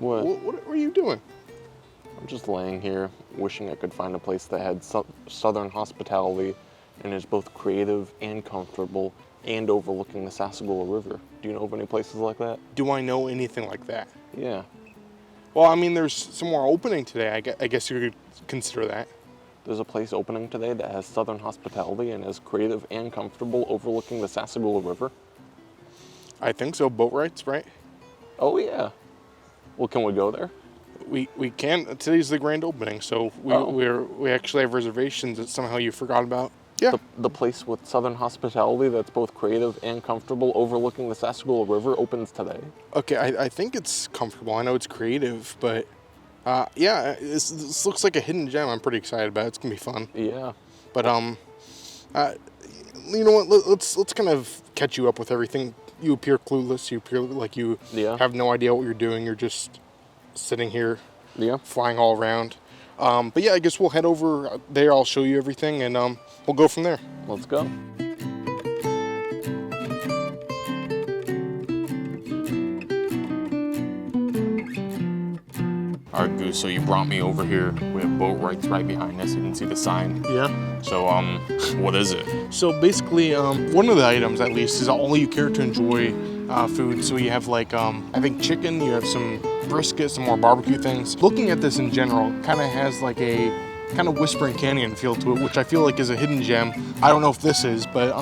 What? What are you doing? I'm just laying here, wishing I could find a place that had southern hospitality and is both creative and comfortable and overlooking the Sassagoula River. Do you know of any places like that? Do I know anything like that? Yeah. Well, I mean, there's some more opening today. I guess you could consider that. There's a place opening today that has southern hospitality and is creative and comfortable overlooking the Sassagoula River. I think so. Boatwrights, right? Oh, yeah. Well, can we go there? We can. Today's the grand opening, so we actually have reservations that somehow you forgot about. Yeah. The place with southern hospitality that's both creative and comfortable overlooking the Sassagoula River opens today. Okay, I think it's comfortable. I know it's creative, but yeah, this looks like a hidden gem. I'm pretty excited about it. It's gonna be fun. Yeah. But you know what? Let's kind of catch you up with everything. You appear clueless. You appear like you have no idea what you're doing. You're just sitting here, flying all around. But yeah, I guess we'll head over there. I'll show you everything, and we'll go from there. Let's go. All right, Goo, so you brought me over here. We have Boatwrights right behind us. You can see the sign. Yeah. So, what is it? So basically, one of the items at least is all you care to enjoy food. So you have like, I think chicken, you have some brisket, some more barbecue things. Looking at this in general, kind of has like a kind of Whispering Canyon feel to it, which I feel like is a hidden gem. I don't know if this is, but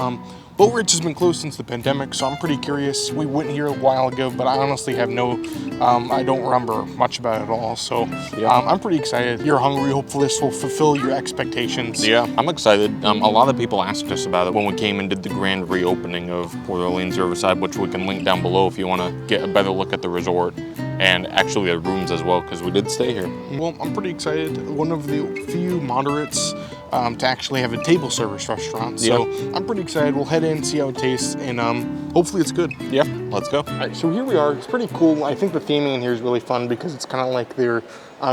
Boatwrights has been closed since the pandemic, so I'm pretty curious. We went here a while ago, but I honestly have I don't remember much about it at all. So I'm pretty excited. You're hungry. Hopefully this will fulfill your expectations. Yeah, I'm excited. A lot of people asked us about it when we came and did the grand reopening of Port Orleans Riverside, which we can link down below if you want to get a better look at the resort. And actually the rooms as well, because we did stay here. Well, I'm pretty excited. One of the few moderates to actually have a table service restaurant. So I'm pretty excited. We'll head in, see how it tastes, and hopefully it's good. Yeah, let's go. All right, so here we are. It's pretty cool. I think the theming in here is really fun because it's kind of like they're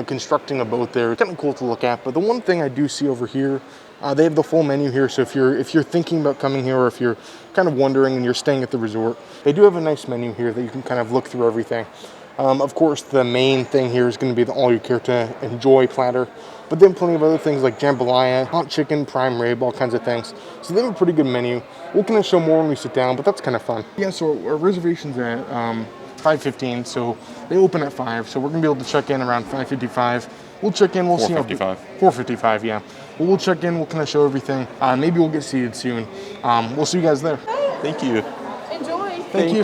constructing a boat there. It's kind of cool to look at. But the one thing I do see over here, they have the full menu here. So if you're thinking about coming here, or if you're kind of wondering and you're staying at the resort, they do have a nice menu here that you can kind of look through everything. Of course, the main thing here is going to be the all you care to enjoy platter, but then plenty of other things like jambalaya, hot chicken, prime rib, all kinds of things. So they have a pretty good menu. We'll kind of show more when we sit down, but that's kind of fun. Yeah, so our reservation's at 5:15, so they open at 5, so we're going to be able to check in around 5:55. We'll check in, we'll see how... 4:55, yeah. Well, we'll check in, we'll kind of show everything. Maybe we'll get seated soon. We'll see you guys there. Thank you. Enjoy. Thank you.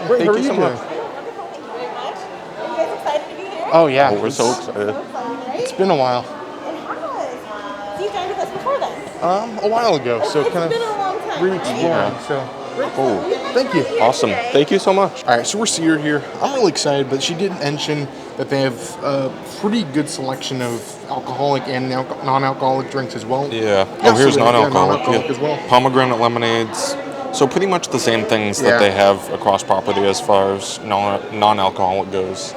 Great, thank you so much. Thank you very much. Are you guys excited to be here? Oh, yeah. Oh, we're so excited. So excited, right? It's been a while. It has. So you joined with us before then? A while ago, so It's kind of been a long time, re-exploring, right? so... Oh, Thank you. awesome. Thank you so much. All right, so we're seated here. I'm really excited, but she did mention that they have a pretty good selection of alcoholic and non-alcoholic drinks as well. Yeah. Yeah, Oh, here's so they- non-alcoholic. non-alcoholic as well. Pomegranate lemonades. So pretty much the same things that they have across property as far as non-alcoholic goes.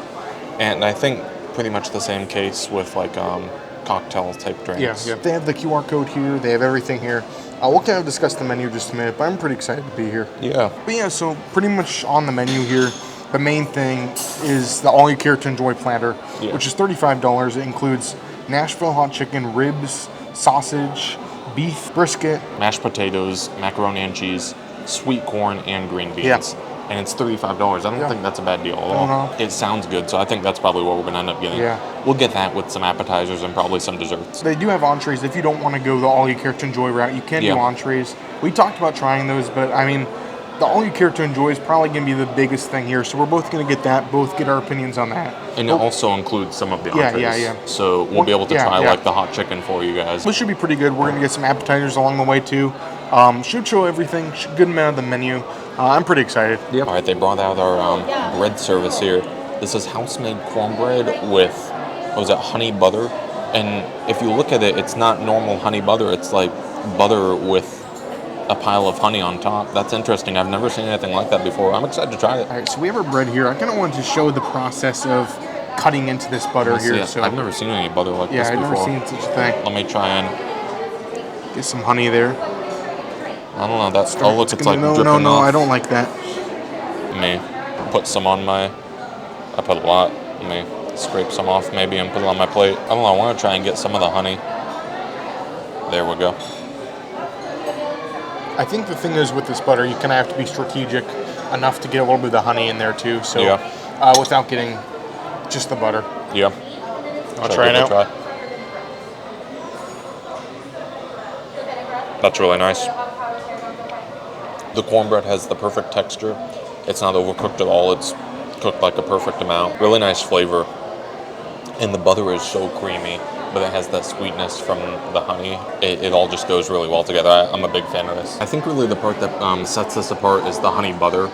And I think pretty much the same case with like cocktail type drinks. Yeah. They have the QR code here. They have everything here. We'll kind of discuss the menu in just a minute, but I'm pretty excited to be here. Yeah. But yeah, so pretty much on the menu here, the main thing is the all you care to enjoy platter, which is $35. It includes Nashville hot chicken, ribs, sausage, beef, brisket, Mashed potatoes, macaroni and cheese, sweet corn, and green beans. Yeah. And it's $35. I don't think that's a bad deal at all. It sounds good, so I think that's probably what we're going to end up getting. Yeah. We'll get that with some appetizers and probably some desserts. They do have entrees. If you don't want to go the all you care to enjoy route, you can do entrees. We talked about trying those, but I mean, the all you care to enjoy is probably going to be the biggest thing here. So we're both going to get that, both get our opinions on that. And it also includes some of the entrees. Yeah. So we'll be able to try like the hot chicken for you guys. This should be pretty good. We're going to get some appetizers along the way too. Should show everything, good amount of the menu. I'm pretty excited. Yep. All right, they brought out our bread service here. This is house-made cornbread with, honey butter. And if you look at it, it's not normal honey butter. It's like butter with a pile of honey on top. That's interesting. I've never seen anything like that before. I'm excited to try it. All right, so we have our bread here. I kind of wanted to show the process of cutting into this butter here. So I've never seen any butter like this before. Yeah, I've never seen such a thing. Let me try and get some honey there. I don't know. It's like dripping off. No, I don't like that. Me. put some on I put a lot. Let me scrape some off maybe and put it on my plate. I don't know, I want to try and get some of the honey. There we go. I think the thing is with this butter, you kind of have to be strategic enough to get a little bit of the honey in there too. So without getting just the butter. Yeah. I'll try it out. That's really nice. The cornbread has the perfect texture. It's not overcooked at all. It's cooked like a perfect amount. Really nice flavor. And the butter is so creamy, but it has that sweetness from the honey. It all just goes really well together. I'm a big fan of this. I think really the part that sets this apart is the honey butter.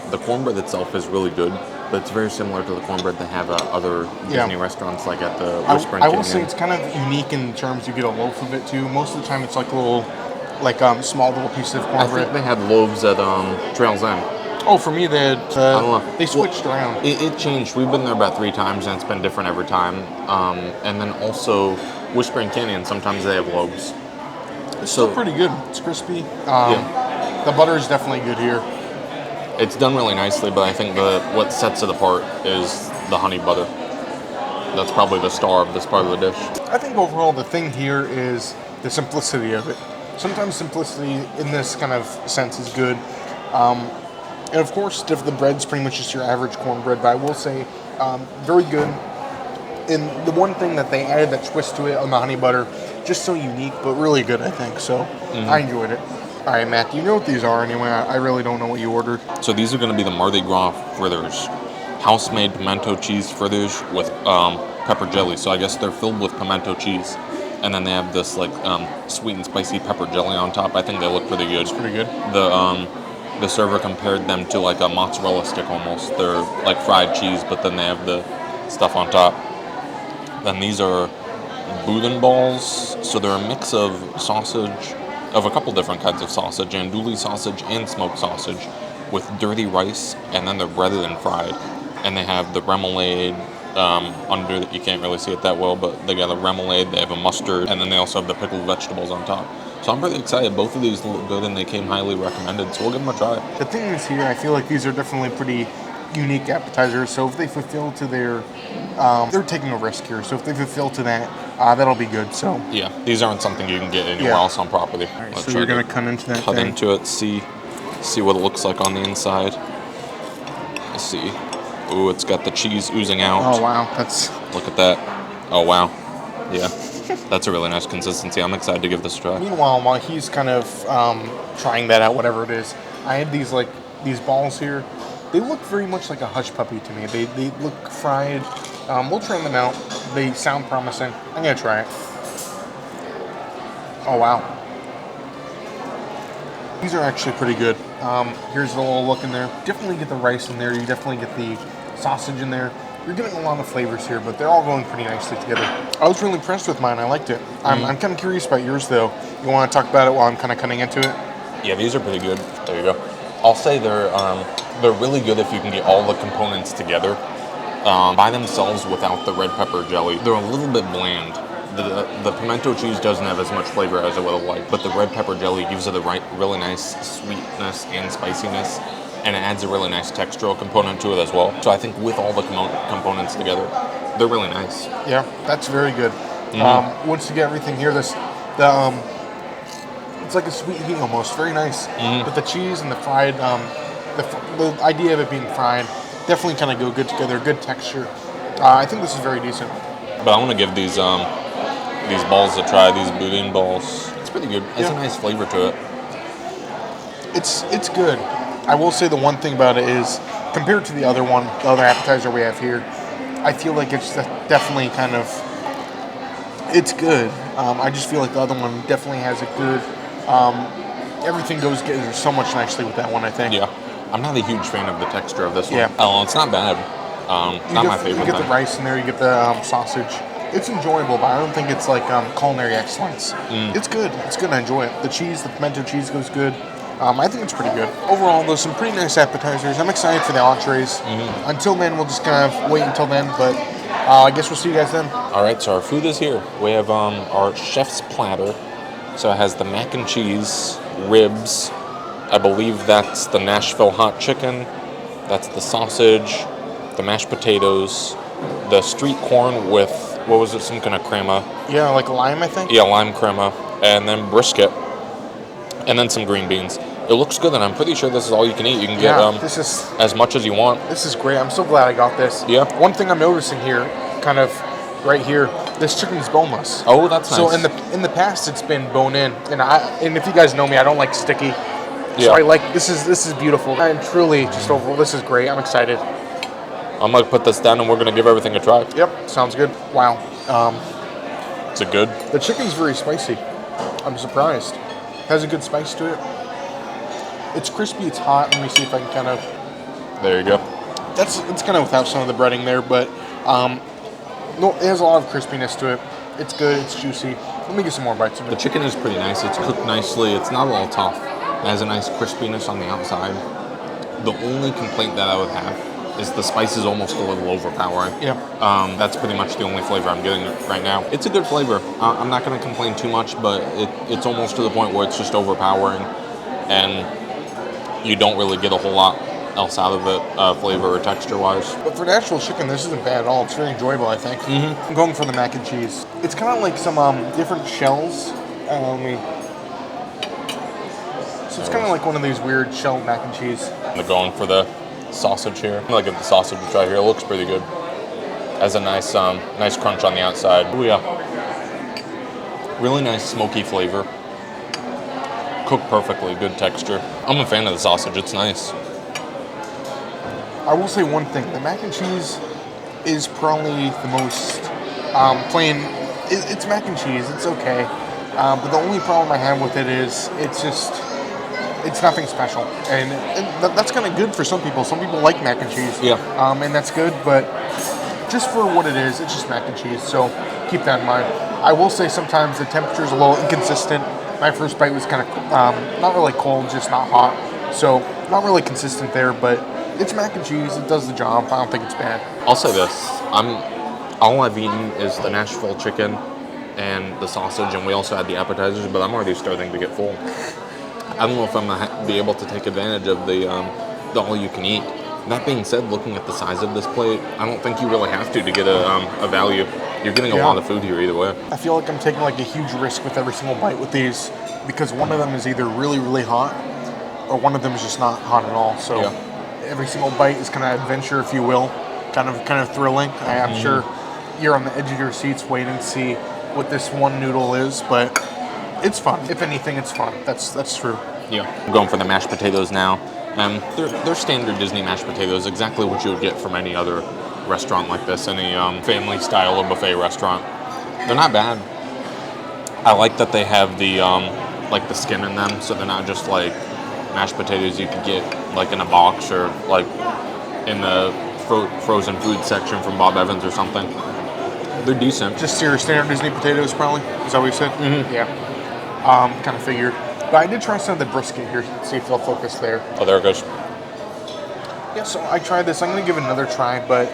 The cornbread itself is really good, but it's very similar to the cornbread they have other Disney restaurants, like at the Whispering I Canyon. will say it's kind of unique in terms you get a loaf of it too. Most of the time it's like little, small little pieces of cornbread. I think they had loaves at Trails End. Oh, for me, they I don't know. They switched around. It changed. We've been there about 3 times, and it's been different every time. And then also, Whispering Canyon, sometimes they have loaves. It's still pretty good. It's crispy. The butter is definitely good here. It's done really nicely, but I think what sets it apart is the honey butter. That's probably the star of this part of the dish. I think overall the thing here is the simplicity of it. Sometimes simplicity in this kind of sense is good. And of course, the bread's pretty much just your average cornbread, but I will say, very good. And the one thing that they added that twist to it on the honey butter, just so unique, but really good, I think. So I enjoyed it. All right, Matt, do you know what these are anyway? I really don't know what you ordered. So these are going to be the Mardi Gras fritters. House-made pimento cheese fritters with pepper jelly. So I guess they're filled with pimento cheese. And then they have this sweet and spicy pepper jelly on top. I think they look pretty good. It's pretty good. The server compared them to like a mozzarella stick almost. They're like fried cheese, but then they have the stuff on top. Then these are boudin balls. So they're a mix of sausage, of a couple different kinds of sausage, andouille sausage and smoked sausage with dirty rice, and then they're breaded and fried. And they have the remoulade under that. You can't really see it that well, but they got a remoulade, they have a mustard, and then they also have the pickled vegetables on top. So I'm pretty excited. Both of these look good, and they came highly recommended, so we'll give them a try. The thing is here, I feel like these are definitely pretty unique appetizers, so if they fulfill to their... they're taking a risk here, so if they fulfill to that, that'll be good, so... Yeah, these aren't something you can get anywhere else on property. All right, so you're going to cut into that Cut into it, see what it looks like on the inside. Let's see. Ooh, it's got the cheese oozing out. Oh, wow, that's... Look at that. Oh, wow. Yeah. That's a really nice consistency. I'm excited to give this a try. Meanwhile, while he's kind of trying that out, whatever it is, I had these balls here. They look very much like a hush puppy to me. They look fried. We'll try them out. They sound promising. I'm gonna try it. Oh wow, these are actually pretty good. Here's a little look in there. Definitely get the rice in there. You definitely get the sausage in there. You're getting a lot of flavors here, but they're all going pretty nicely together. I was really impressed with mine. I liked it. I'm kind of curious about yours, though. You want to talk about it while I'm kind of cutting into it? Yeah, these are pretty good. There you go. I'll say they're really good if you can get all the components together by themselves without the red pepper jelly. They're a little bit bland. The pimento cheese doesn't have as much flavor as I would have liked, but the red pepper jelly gives it a really nice sweetness and spiciness. And it adds a really nice textural component to it as well. So I think with all the components together, they're really nice. Yeah, that's very good. Once you get everything here, it's like a sweet heat almost. Very nice. But the cheese and the fried, the idea of it being fried, definitely kind of go good together. Good texture. I think this is very decent. But I want to give these balls a try. These boudin balls. It's pretty good. It's a nice flavor to it. It's good. I will say the one thing about it is, compared to the other appetizer we have here, I feel like it's definitely kind of, it's good. I just feel like the other one definitely has a good, everything goes together so much nicely with that one, I think. Yeah. I'm not a huge fan of the texture of this one. Yeah. Oh, it's not bad. Not my favorite. You get the rice in there, you get the sausage. It's enjoyable, but I don't think it's like culinary excellence. It's good. It's good. I enjoy it. The cheese, the pimento cheese goes good. I think it's pretty good. Overall, there's some pretty nice appetizers. I'm excited for the entrees. Until then, we'll just kind of wait until then, but I guess we'll see you guys then. All right, so our food is here. We have our chef's platter. So it has the mac and cheese, ribs. I believe that's the Nashville hot chicken. That's the sausage, the mashed potatoes, the street corn with, what was it, some kind of crema? Yeah, like lime, I think. Yeah, lime crema, and then brisket, and then some green beans. It looks good, and I'm pretty sure this is all you can eat. You can get this is as much as you want. this is great. I'm so glad I got this. Yeah. One thing I'm noticing here, kind of right here, this chicken's boneless. Oh, that's nice. So in the past, it's been bone in, and if you guys know me, I don't like sticky. Yeah. So I like this is beautiful. I'm truly just overall. This is great. I'm excited. I'm gonna put this down, and we're gonna give everything a try. Yep, sounds good. Wow. Is it good? The chicken's very spicy. I'm surprised. Has a good spice to it. It's crispy, it's hot. Let me see if I can kind of... There you go. It's kind of without some of the breading there, but no, it has a lot of crispiness to it. It's good, it's juicy. Let me get some more bites of The it. chicken is pretty nice. It's cooked nicely. It's not all tough. It has a nice crispiness on the outside. The only complaint that I would have is the spice is almost a little overpowering. Yeah. That's pretty much the only flavor I'm getting right now. It's a good flavor. I'm not going to complain too much, but it's almost to the point where it's just overpowering, and you don't really get a whole lot else out of it, flavor or texture-wise. But for the actual chicken, this isn't bad at all. It's very enjoyable, I think. I'm going for the mac and cheese. It's kind of like some different shells. So it's kind of like one of these weird shelled mac and cheese. I'm going for the sausage here. I'm gonna give the sausage a try here. It looks pretty good. Has a nice, nice crunch on the outside. Oh yeah. Really nice smoky flavor. Cooked perfectly, good texture. I'm a fan of the sausage. It's nice. I will say one thing. The mac and cheese is probably the most plain. It's mac and cheese. It's okay. But the only problem I have with it is it's nothing special. And that's kind of good for some people. Some people like mac and cheese. Yeah. And that's good, but just for what it is, it's just mac and cheese. So keep that in mind. I will say sometimes the temperature's a little inconsistent. My first bite was kind of not really cold, just not hot. So not really consistent there, but it's mac and cheese. It does the job. I don't think it's bad. I'll say this. All I've eaten is the Nashville chicken and the sausage, and we also had the appetizers, but I'm already starting to get full. I don't know if I'm going to be able to take advantage of the all-you-can-eat. That being said, looking at the size of this plate, I don't think you really have to get a value. You're getting a lot of food here either way. I feel like I'm taking like a huge risk with every single bite with these because one of them is either really, really hot or one of them is just not hot at all. So every single bite is kind of adventure, if you will, kind of thrilling. I'm sure you're on the edge of your seats waiting to see what this one noodle is, but it's fun. If anything, it's fun. That's true. Yeah. I'm going for the mashed potatoes now. They're standard Disney mashed potatoes, exactly what you would get from any other restaurant like this, any family style or buffet restaurant. They're not bad. I like that they have the like the skin in them, so they're not just like mashed potatoes you could get like in a box or like in the frozen food section from Bob Evans or something. They're decent. Just your standard Disney potatoes, probably. Is that what you said? Mm-hmm. Yeah. Kind of figured. But I did try some of the brisket here. See if they'll focus there. Oh, there it goes. Yeah, so I tried this. I'm gonna give it another try, but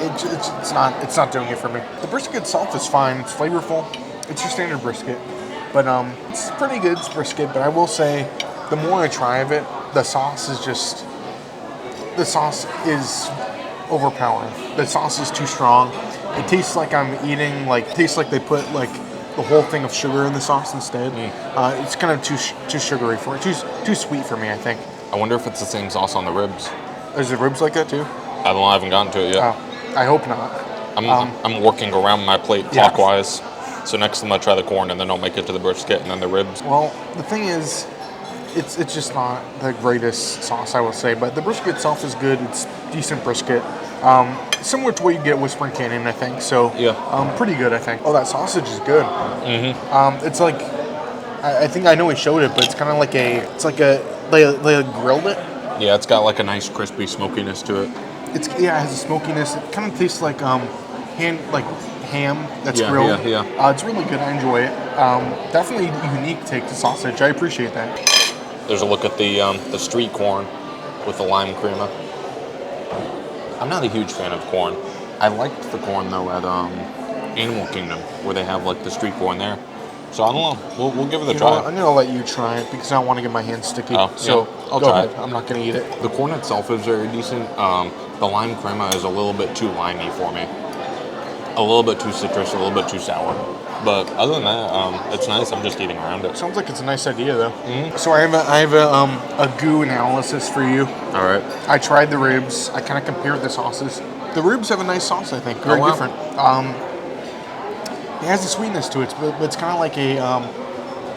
it's not doing it for me. The brisket itself is fine. It's flavorful. It's your standard brisket, but it's pretty good. It's brisket, but I will say, the more I try of it, the sauce is overpowering. The sauce is too strong. It tastes like I'm eating tastes like they put the whole thing of sugar in the sauce instead. It's kind of too sugary for it. Too sweet for me, I think. I wonder if it's the same sauce on the ribs. Is the ribs like that too? I don't know. I haven't gotten to it yet. Oh, I hope not. I'm working around my plate clockwise. So next I'm gonna try the corn, and then I'll make it to the brisket, and then the ribs. Well, the thing is, it's just not the greatest sauce, I will say. But the brisket itself is good. It's decent brisket. Similar to what you get at Whispering Canyon, I think. So pretty good, I think. Oh, that sausage is good. Mm-hmm. It's like, I think I know he showed it, but it's kind of like they grilled it. Yeah, it's got like a nice crispy smokiness to it. It has a smokiness. It kind of tastes like ham that's grilled. Yeah. It's really good. I enjoy it. Definitely a unique take to sausage. I appreciate that. There's a look at the street corn with the lime crema. I'm not a huge fan of corn. I liked the corn though at Animal Kingdom, where they have like the street corn there. So I don't know. We'll give it a You know try. what? I'm gonna let you try it because I don't want to get my hands sticky. Oh, so yeah. I'll go try ahead. it. I'm not gonna eat it. The corn itself is very decent. The lime crema is a little bit too limey for me. A little bit too citrus, a little bit too sour. But other than that, it's nice. I'm just eating around it. Sounds like it's a nice idea though. So I have a goo analysis for you. All right. I tried the ribs. I kind of compared the sauces. The ribs have a nice sauce, I think. Very wow. different. It has a sweetness to it, but it's kind of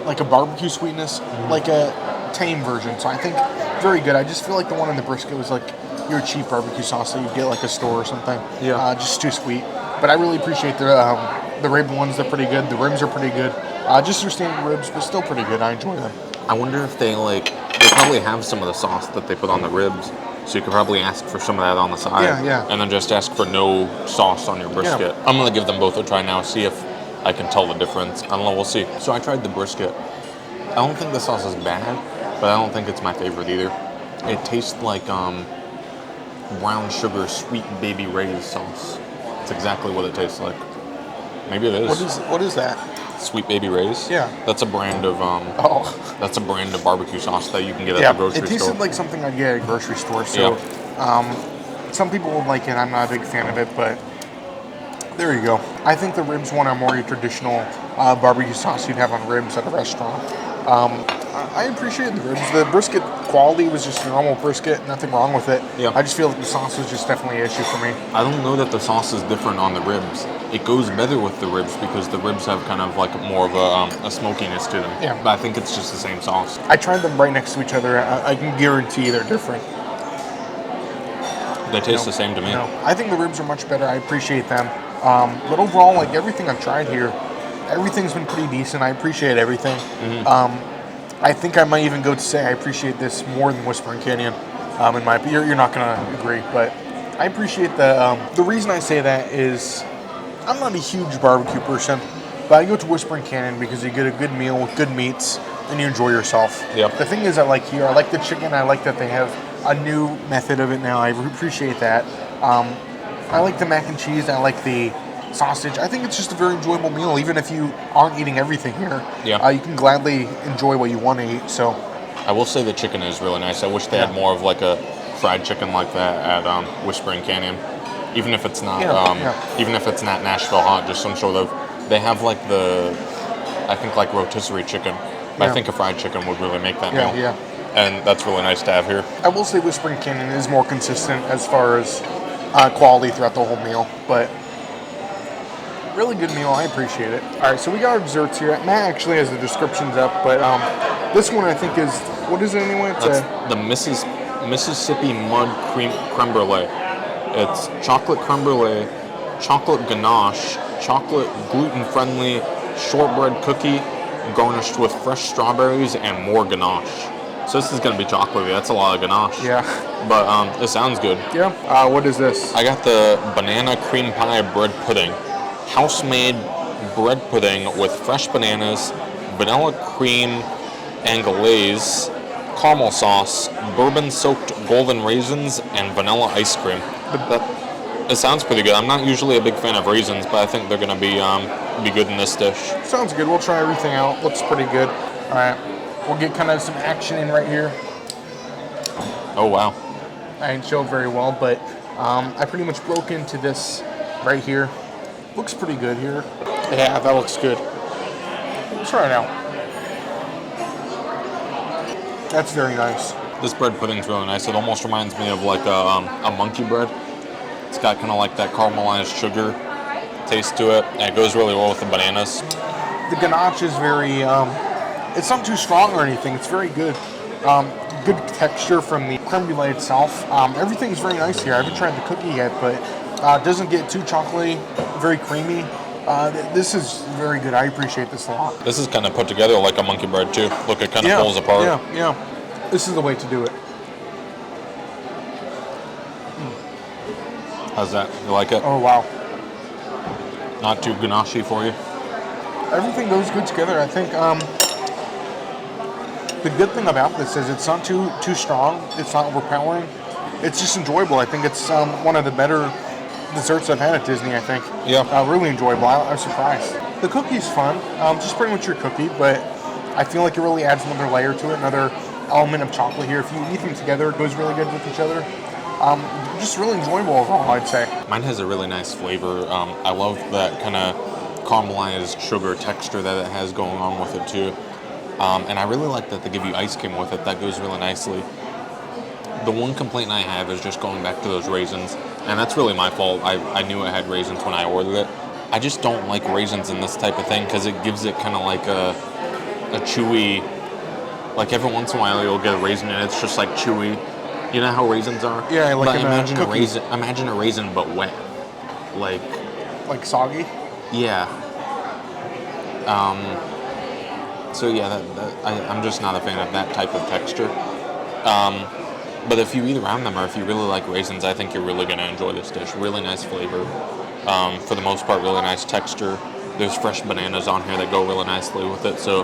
like a barbecue sweetness, like a tame version. So I think very good. I just feel like the one in the brisket was like your cheap barbecue sauce that you get like a store or something. Yeah. Just too sweet. But I really appreciate the rib ones. They're pretty good. The ribs are pretty good. Just your standard ribs, but still pretty good. I enjoy them. I wonder if they probably have some of the sauce that they put on the ribs. So you could probably ask for some of that on the side. Yeah. And then just ask for no sauce on your brisket. Yeah. I'm going to give them both a try now, see if I can tell the difference. I don't know, we'll see. So I tried the brisket. I don't think the sauce is bad, but I don't think it's my favorite either. It tastes like brown sugar sweet baby Ray's sauce. It's exactly what it tastes like. Maybe it is. What is that? Sweet Baby Ray's? Yeah. That's a brand of that's a brand of barbecue sauce that you can get at the grocery store. It tasted like something I'd get at a grocery store. So, some people would like it. I'm not a big fan of it, but there you go. I think the ribs one are more your traditional barbecue sauce you'd have on ribs at a restaurant. I appreciate the ribs. The brisket quality was just a normal brisket. Nothing wrong with it. Yeah. I just feel like the sauce was just definitely an issue for me. I don't know that the sauce is different on the ribs. It goes better with the ribs because the ribs have kind of like more of a smokiness to them. Yeah. But I think it's just the same sauce. I tried them right next to each other. I can guarantee they're different. They taste the same to me. No, I think the ribs are much better. I appreciate them. But overall, like everything I've tried here, everything's been pretty decent. I appreciate everything. I think I might even go to say I appreciate this more than Whispering Canyon. In my opinion, you're not gonna agree, but I appreciate the reason I say that is I'm not a huge barbecue person, but I go to Whispering Canyon because you get a good meal with good meats and you enjoy yourself. Yep. The thing is, I like here. I like the chicken. I like that they have a new method of it now. I appreciate that. I like the mac and cheese. I like the sausage. I think it's just a very enjoyable meal, even if you aren't eating everything here. Yeah. You can gladly enjoy what you want to eat. So, I will say the chicken is really nice. I wish they had more of like a fried chicken like that at Whispering Canyon. Even if it's not, even if it's not Nashville hot, just some sort of. They have like I think like rotisserie chicken. But I think a fried chicken would really make that meal. Yeah. And that's really nice to have here. I will say Whispering Canyon is more consistent as far as quality throughout the whole meal, but really good meal. I appreciate it. All right, so we got our desserts here. Matt actually has the descriptions up, but this one I think is, what is it anyway? It's That's the Mississippi Mud Creme Brulee. It's chocolate creme brulee, chocolate ganache, chocolate gluten-friendly shortbread cookie garnished with fresh strawberries and more ganache. So this is going to be chocolatey. That's a lot of ganache. Yeah. But it sounds good. Yeah. What is this? I got the banana cream pie bread pudding. House-made bread pudding with fresh bananas, vanilla cream anglaise, caramel sauce, bourbon-soaked golden raisins, and vanilla ice cream. It sounds pretty good. I'm not usually a big fan of raisins, but I think they're going to be good in this dish. Sounds good. We'll try everything out. Looks pretty good. All right. We'll get kind of some action in right here. Oh, wow. I didn't show it very well, but I pretty much broke into this right here. Looks pretty good here. Yeah, that looks good. Let's try it out. That's very nice. This bread pudding's really nice. It almost reminds me of like a monkey bread. It's got kind of like that caramelized sugar taste to it, and it goes really well with the bananas. The ganache is very, it's not too strong or anything. It's very good. Good texture from the creme brulee itself. Everything's very nice here. I haven't tried the cookie yet, but it doesn't get too chocolatey, very creamy. This is very good. I appreciate this a lot. This is kind of put together like a monkey bread too. Look, it kind of pulls apart. Yeah. This is the way to do it. How's that? You like it? Oh, wow. Not too ganache for you? Everything goes good together. I think the good thing about this is it's not too strong. It's not overpowering. It's just enjoyable. I think it's one of the better desserts I've had at Disney, I think. Yeah. Really enjoyable. I was surprised. The cookie's fun. Just pretty much your cookie, but I feel like it really adds another layer to it, another element of chocolate here. If you eat them together, it goes really good with each other. Just really enjoyable overall, I'd say. Mine has a really nice flavor. I love that kind of caramelized sugar texture that it has going on with it too. And I really like that they give you ice cream with it. That goes really nicely. The one complaint I have is just going back to those raisins, and that's really my fault. I knew it had raisins when I ordered it. I just don't like raisins in this type of thing because it gives it kind of like a chewy, like every once in a while you'll get a raisin and it's just like chewy. You know how raisins are? Yeah, like but imagine a cookie. Imagine a raisin but wet, like soggy. Yeah. So yeah, I'm just not a fan of that type of texture. But if you eat around them or if you really like raisins, I think you're really going to enjoy this dish. Really nice flavor. For the most part, really nice texture. There's fresh bananas on here that go really nicely with it. So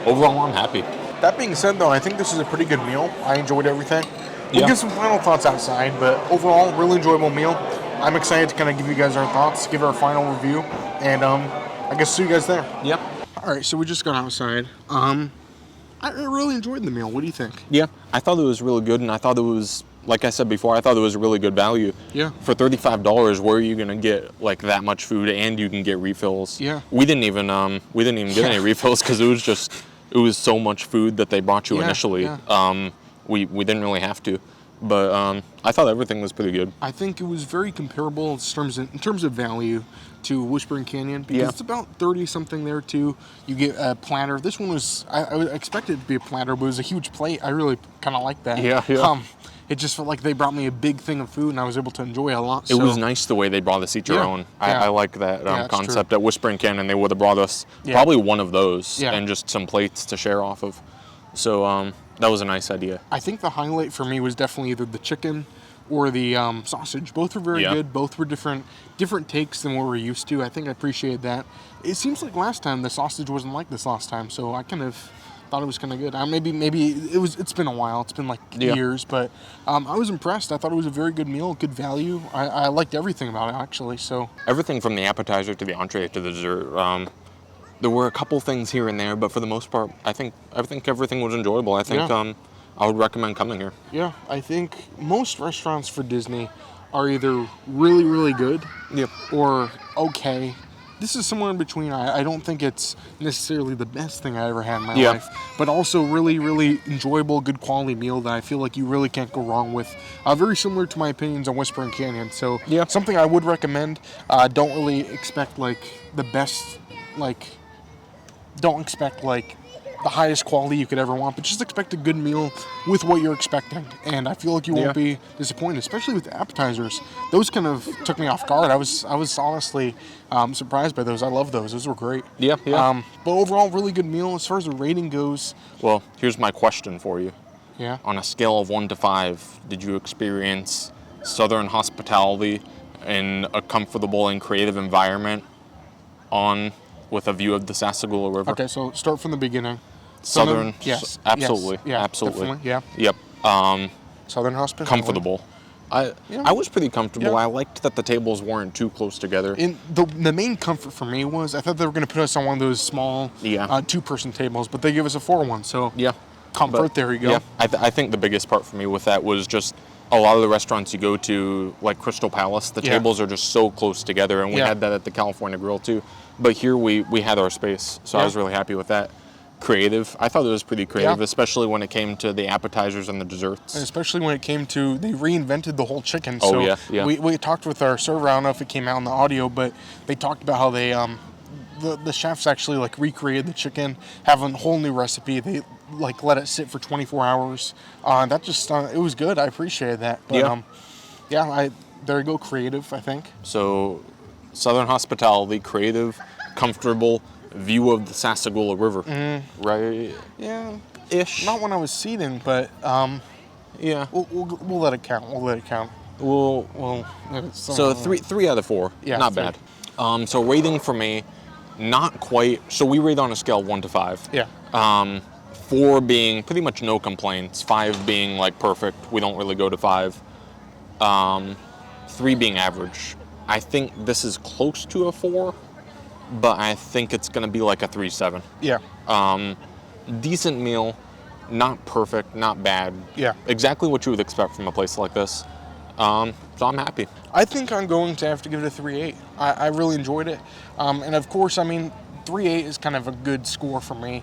overall, I'm happy. That being said, though, I think this is a pretty good meal. I enjoyed everything. We'll Yeah. get some final thoughts outside, but overall, really enjoyable meal. I'm excited to kind of give you guys our thoughts, give our final review, and I guess see you guys there. Yep. All right, so we just got outside. I really enjoyed the meal. What do you think? Yeah, I thought it was really good, and I thought it was, like I said before, I thought it was a really good value. Yeah. For $35, where are you gonna get like that much food, and you can get refills? Yeah. We didn't even get any refills because it was so much food that they brought you Yeah, initially. yeah. We didn't really have to, but I thought everything was pretty good. I think it was very comparable in terms of value to Whispering Canyon because Yeah. it's about 30 something there too. You get a platter. This one was I expected it to be a platter, but it was a huge plate. I really kind of liked that. Yeah. It just felt like they brought me a big thing of food and I was able to enjoy it a lot. It was nice the way they brought us each our Yeah, own. yeah. I like that Yeah, it's concept. At Whispering Canyon, they would have brought us Yeah. probably one of those Yeah. and just some plates to share off of. So that was a nice idea. I think the highlight for me was definitely either the chicken or the sausage. Both were very Yeah. good. Both were different takes than what we're used to. I think I appreciated that. It seems like last time the sausage wasn't like this last time, so I kind of thought it was kind of good. Maybe it's been a while. It's been like Yeah. years, but I was impressed. I thought it was a very good meal, good value. I liked everything about it actually. So Everything from the appetizer to the entree to the dessert. There were a couple things here and there, but for the most part, I think everything was enjoyable. I think Yeah. I would recommend coming here. yeah, I think most restaurants for Disney are either really, really good Yep. or okay. This is somewhere in between. I don't think it's necessarily the best thing I ever had in my Yeah. life, but also really, really enjoyable, good quality meal that I feel like you really can't go wrong with. Very similar to my opinions on Whispering Canyon. So Yeah. something I would recommend. Don't really expect like the best, don't expect like the highest quality you could ever want, but just expect a good meal with what you're expecting. And I feel like you won't Yeah. be disappointed, especially with the appetizers. Those kind of took me off guard. I was honestly surprised by those. I love those. Those were great. Yeah. But overall, really good meal. As far as the rating goes, Well, here's my question for you. yeah. On a scale of 1 to 5, did you experience Southern hospitality in a comfortable and creative environment with a view of the Sassagoula River? Okay, so start from the beginning. Southern, yes, absolutely, yes, yeah, absolutely, definitely, yeah. Yep. Southern hospitality. Comfortable. I was pretty comfortable. Yeah. I liked that the tables weren't too close together. And the main comfort for me was I thought they were going to put us on one of those small Yeah. two-person tables, but they give us a 4-1. So Yeah. comfort, But, there you go. Yeah, I think the biggest part for me with that was just a lot of the restaurants you go to, like Crystal Palace, the Yeah. tables are just so close together, and we Yeah. had that at the California Grill too. But here we had our space, so Yeah. I was really happy with that. Creative. I thought it was pretty creative, Yeah. especially when it came to the appetizers and the desserts. And especially when it came to, they reinvented the whole chicken. Oh, So yeah. We talked with our server, I don't know if it came out in the audio, but they talked about how they, the chefs actually like recreated the chicken, have a whole new recipe. They like let it sit for 24 hours. That just, it was good. I appreciated that. But, Yeah. there you go, creative, I think. So, Southern hospitality, creative, comfortable, view of the Sassagoula River, right? Yeah. Ish. Not when I was seating, but Yeah. we'll let it count. We'll let it count. Well, So so three out of 4. Yeah, Not 3. bad. So rating for me, not quite. So we rate on a scale of 1 to 5. Yeah. 4 being pretty much no complaints. 5 being like perfect. We don't really go to 5. 3 being average. I think this is close to a 4. but I think it's going to be like a 3-7. Yeah. Decent meal, not perfect, not bad. Yeah. Exactly what you would expect from a place like this. So I'm happy. I think I'm going to have to give it a 3.8. I really enjoyed it. And of course, I mean, 3.8 is kind of a good score for me.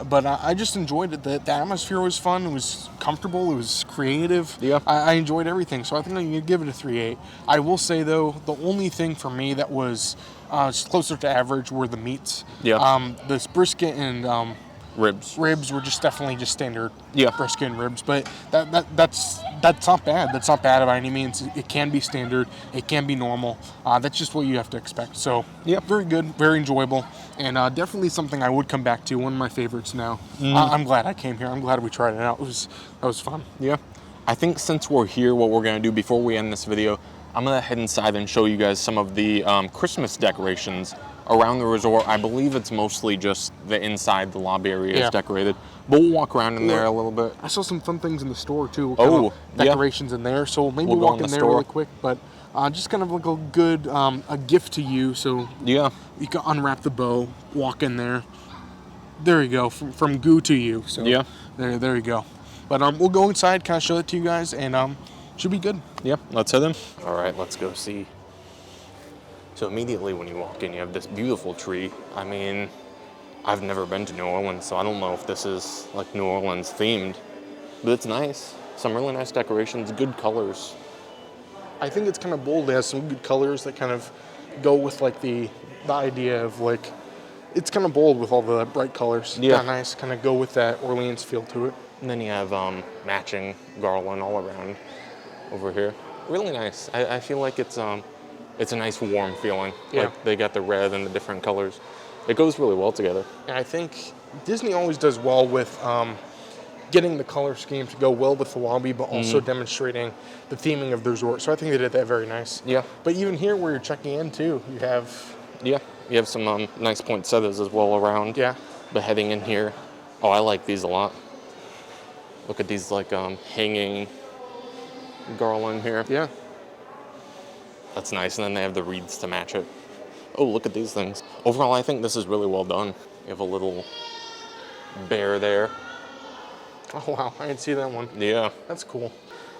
But I just enjoyed it. The atmosphere was fun. It was comfortable. It was creative. Yeah. I enjoyed everything. So I think I'm going to give it a 3.8. I will say, though, the only thing for me that was closer to average were the meats. Yeah. This brisket and Ribs. ribs were just definitely just standard brisket and ribs, but that's not bad. That's not bad by any means. It can be standard. It can be normal. That's just what you have to expect. So very good, very enjoyable, and definitely something I would come back to. One of my favorites now. I'm glad I came here. I'm glad we tried it out. That was fun. Yeah. I think since we're here, what we're going to do before we end this video, I'm going to head inside and show you guys some of the Christmas decorations around the resort. I believe it's mostly just the inside, the lobby area is decorated. But we'll walk around in there a little bit. I saw some fun things in the store too. Decorations in there. So maybe we'll walk in there really quick. But just kind of like a good a gift to you. So you can unwrap the bow, walk in there. There you go, from Goo To You. So there you go. But we'll go inside, kind of show it to you guys, and should be good. Yep, let's head in. All right, let's go see. So immediately when you walk in, you have this beautiful tree. I mean, I've never been to New Orleans, so I don't know if this is like New Orleans themed, but it's nice. Some really nice decorations, good colors. I think it's kind of bold. It has some good colors that kind of go with like the idea of like, it's kind of bold with all the bright colors. Yeah, nice. Kind of go with that Orleans feel to it. And then you have matching garland all around over here. Really nice. I feel like it's a nice warm feeling. Yeah. Like they got the red and the different colors. It goes really well together. And I think Disney always does well with getting the color scheme to go well with the lobby, but also demonstrating the theming of the resort. So I think they did that very nice. Yeah. But even here where you're checking in too, you have... Yeah, you have some nice poinsettias as well around. Yeah. But heading in here, I like these a lot. Look at these like hanging garland here. Yeah. That's nice, and then they have the wreaths to match it. Oh, look at these things. Overall, I think this is really well done. You have a little bear there. Oh, wow. I didn't see that one. Yeah. That's cool.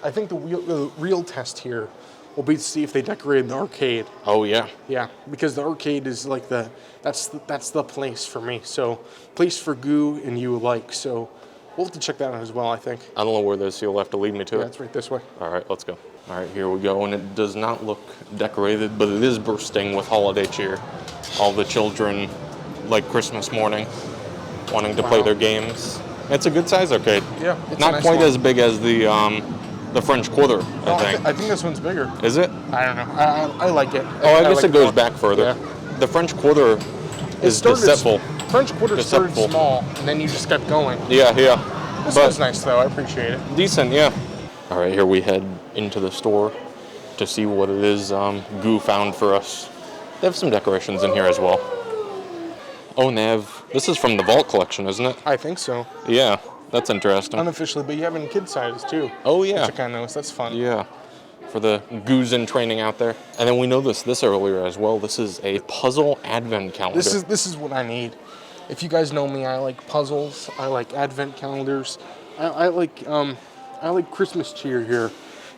I think the real test here will be to see if they decorated the arcade. Oh, yeah. Yeah, because the arcade is like that's the place for me. So, place for Goo and you like. So, we'll have to check that out as well, I think. I don't know where this is. You'll have to lead me to it. Yeah, it's right this way. All right, let's go. All right, here we go. And it does not look decorated, but it is bursting with holiday cheer. All the children, like Christmas morning, wanting to play their games. It's a good size arcade. Yeah, it's not a nice quite one. as big as the French Quarter, I think. I think this one's bigger. Is it? I don't know. I like it. Oh, I guess like it goes more. back further. Yeah. The French Quarter is started deceitful. French Quarter started Deceitful. small, and then you just kept going. Yeah. This But one's nice, though. I appreciate it. decent, yeah. All right, here we head into the store to see what it is Goo found for us. They have some decorations in here as well. Oh, and this is from the Vault collection, isn't it? I think so. Yeah, that's interesting. Unofficially, but you have it in kid sizes, too. Oh, yeah. Which I kind of noticed. That's fun. Yeah, for the Goos in training out there. And then we know this earlier as well. This is a puzzle advent calendar. This is what I need. If you guys know me, I like puzzles. I like advent calendars. I like Christmas cheer here.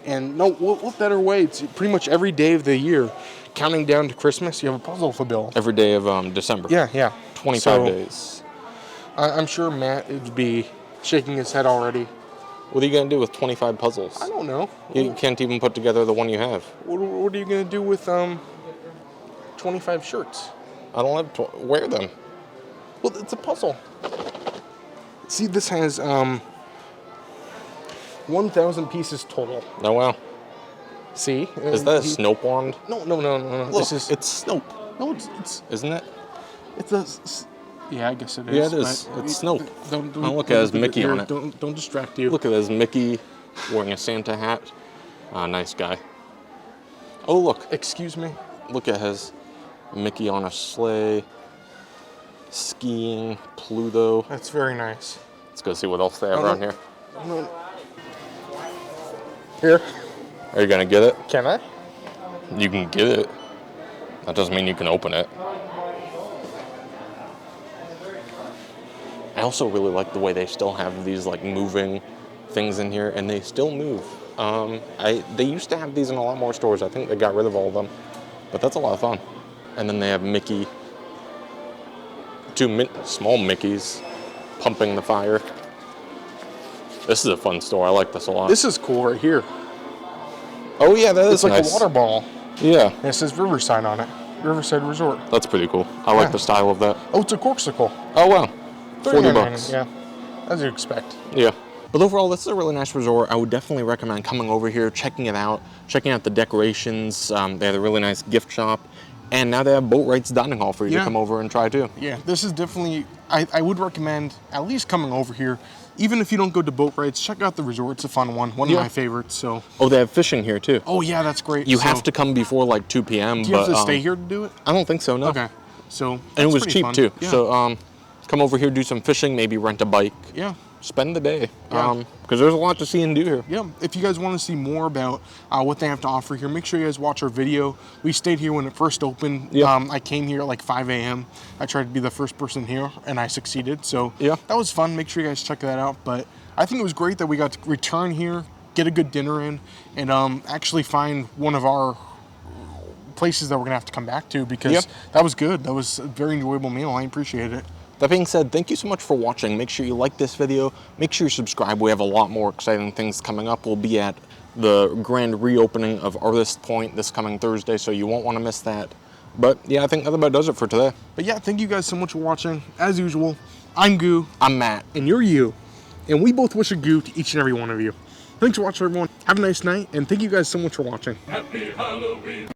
And no, what better way? It's pretty much every day of the year, counting down to Christmas, you have a puzzle to build. Every day of December. Yeah. 25 days. I'm sure Matt would be shaking his head already. What are you going to do with 25 puzzles? I don't know. You can't even put together the one you have. What are you going to do with 25 shirts? I don't have to wear them. Well, it's a puzzle. See, this has 1,000 pieces total. Oh, wow. See? Is that a Snope wand? No. Look, it's Snope. No, it's Isn't it? it's a. Yeah, I guess it is. Yeah, it is. but It's Snope. Don't look, it has Mickey on it. Don't distract you. Look at this Mickey wearing a Santa hat. Nice guy. Oh, look. Excuse me. Look at his Mickey on a sleigh. Skiing. Pluto. That's very nice. Let's go see what else they have around here. Here. Are you going to get it? Can I? You can get it. That doesn't mean you can open it. also really like the way they still have these like moving things in here, and they still move. They used to have these in a lot more stores. I think they got rid of all of them, but that's a lot of fun. And then they have Mickey, two small Mickeys pumping the fire. This is a fun store. I like this a lot. This is cool right here. Oh yeah, that is It's like nice. a water ball. Yeah. And it says Riverside on it. Riverside Resort. That's pretty cool. I like the style of that. Oh, it's a corksicle. Oh wow. 40 $39. bucks. Yeah, as you'd expect. Yeah. But overall, this is a really nice resort. I would definitely recommend coming over here, checking it out, checking out the decorations. They have a really nice gift shop. And now they have Boatwrights dining hall for you to come over and try too. Yeah, this is definitely, I would recommend at least coming over here. Even if you don't go to Boatwrights, check out the resort. It's a fun one. One of my favorites. So. Oh, they have fishing here too. Oh yeah, that's great. You have to come before like 2 p.m. Do you have to stay here to do it? I don't think so, no. Okay. So. And it was cheap fun. too. Yeah. So come over here, do some fishing, maybe rent a bike. Yeah. Spend the day. Yeah. Because there's a lot to see and do here. Yeah, if you guys want to see more about what they have to offer here, make sure you guys watch our video. We stayed here when it first opened. Yeah. I came here at like 5 a.m. I tried to be the first person here, and I succeeded. So yeah, that was fun. Make sure you guys check that out. But I think it was great that we got to return here, get a good dinner in, and actually find one of our places that we're going to have to come back to because that was good. That was a very enjoyable meal. I appreciate it. That being said, thank you so much for watching. Make sure you like this video. Make sure you subscribe. We have a lot more exciting things coming up. We'll be at the grand reopening of Artist Point this coming Thursday, so you won't want to miss that. But yeah, I think that about does it for today. But yeah, thank you guys so much for watching. As usual, I'm Goo. I'm Matt. And you're you. And we both wish a goo to each and every one of you. Thanks for watching, everyone. Have a nice night, and thank you guys so much for watching. Happy Halloween.